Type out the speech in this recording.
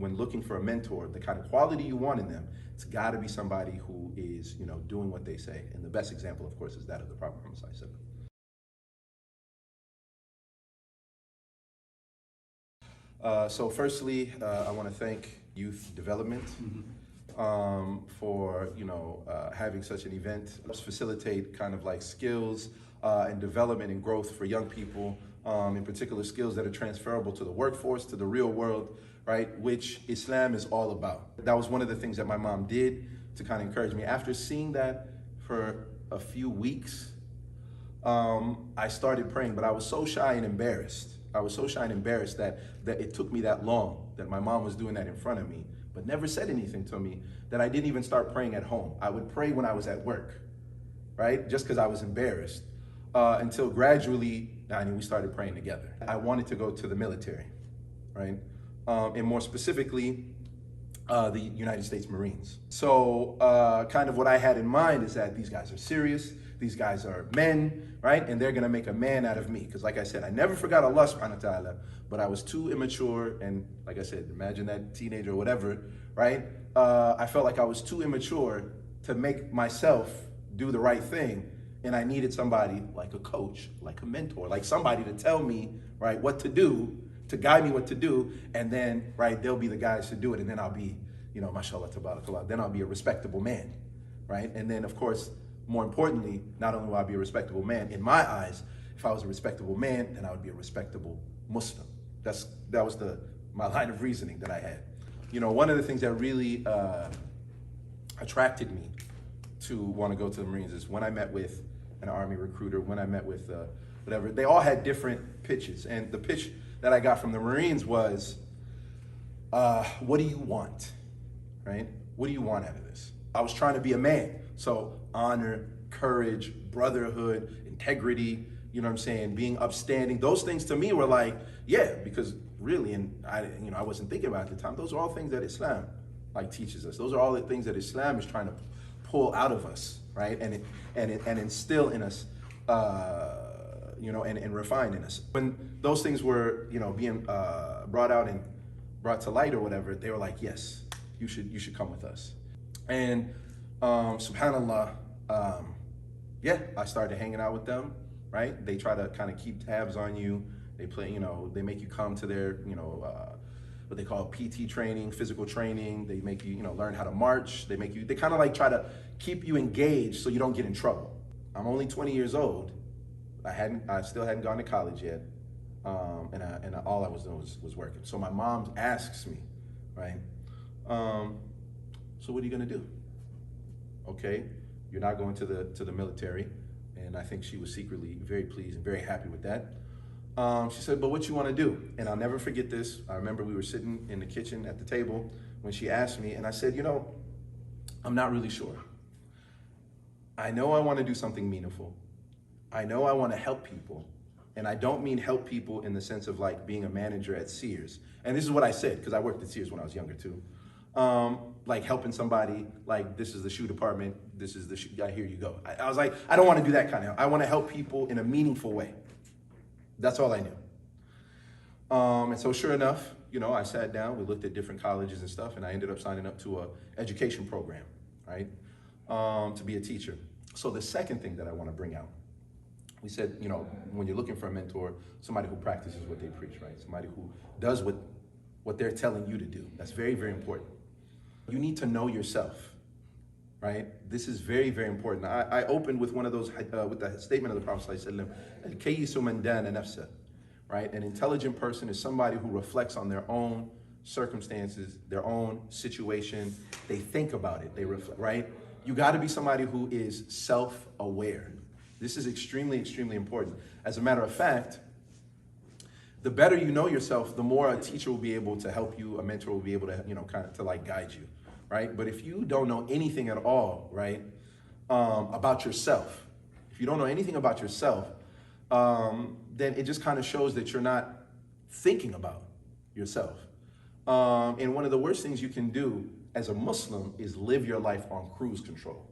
When looking for a mentor, the kind of quality you want in them, it's got to be somebody who is, doing what they say. And the best example, of course, is that of the Prophet Muhammad Sallallahu Alaihi Wasallam. So firstly, I want to thank Youth Development for having such an event. Let's facilitate kind of like skills and development and growth for young people, in particular skills that are transferable to the workforce, to the real world, right? Which Islam is all about. That was one of the things that my mom did to kind of encourage me. After seeing that for a few weeks, I started praying, but I was so shy and embarrassed. I was so shy and embarrassed that it took me that long, that my mom was doing that in front of me, but never said anything to me, that I didn't even start praying at home. I would pray when I was at work, right? Just because I was embarrassed, until gradually, we started praying together. I wanted to go to the military, right? And more specifically, the United States Marines. So kind of what I had in mind is that these guys are serious, these guys are men, right? And they're gonna make a man out of me. Because like I said, I never forgot Allah subhanahu wa ta'ala, but I was too immature. And like I said, imagine that teenager or whatever, right? I felt like I was too immature to make myself do the right thing. And I needed somebody like a coach, like a mentor, like somebody to tell me, right, what to do, to guide me what to do. And then, right, they'll be the guys to do it. And then I'll be, mashallah, tabarakallah, then I'll be a respectable man, right? And then, of course, more importantly, not only will I be a respectable man, in my eyes, if I was a respectable man, then I would be a respectable Muslim. That was my line of reasoning that I had. One of the things that really attracted me to want to go to the Marines is when I met with an Army recruiter, when I met with whatever, they all had different pitches. And the pitch that I got from the Marines was, what do you want, right? What do you want out of this? I was trying to be a man. So honor, courage, brotherhood, integrity, being upstanding. Those things to me were like, yeah, because really, and I wasn't thinking about it at the time, those are all things that Islam teaches us. Those are all the things that Islam is trying to pull out of us, right? And instill in us, and refine in us. When those things were, being brought out and brought to light or whatever, they were like, yes, you should come with us. And subhanallah, I started hanging out with them, right? They try to kind of keep tabs on you. They play, they make you come to their, what they call PT training, physical training. They make you, learn how to march. They kind of try to keep you engaged so you don't get in trouble. I'm only 20 years old. I still hadn't gone to college yet. And all I was doing was working. So my mom asks me, right? So what are you gonna do? Okay, you're not going to the military. And I think she was secretly very pleased and very happy with that. She said, but what you wanna do? And I'll never forget this. I remember we were sitting in the kitchen at the table when she asked me, and I said, I'm not really sure. I know I wanna do something meaningful. I know I wanna help people. And I don't mean help people in the sense of being a manager at Sears. And this is what I said, because I worked at Sears when I was younger too. Helping somebody, this is the shoe department, this is the shoe, here you go. I was like, I don't want to do that kind of help. I want to help people in a meaningful way. That's all I knew. And so sure enough, I sat down, we looked at different colleges and stuff, and I ended up signing up to a education program, right? To be a teacher. So the second thing that I want to bring out, we said, when you're looking for a mentor, somebody who practices what they preach, right? Somebody who does what they're telling you to do. That's very, very important. You need to know yourself, right? This is very, very important. I opened with one of those, with the statement of the Prophet ﷺ, al-kayyisu man dana nafsa, right? An intelligent person is somebody who reflects on their own circumstances, their own situation. They think about it, they reflect, right? You gotta be somebody who is self-aware. This is extremely, extremely important. As a matter of fact, the better you know yourself, the more a teacher will be able to help you, a mentor will be able to, guide you, right? But if you don't know anything at all, right, about yourself, if you don't know anything about yourself, then it just kind of shows that you're not thinking about yourself. And one of the worst things you can do as a Muslim is live your life on cruise control.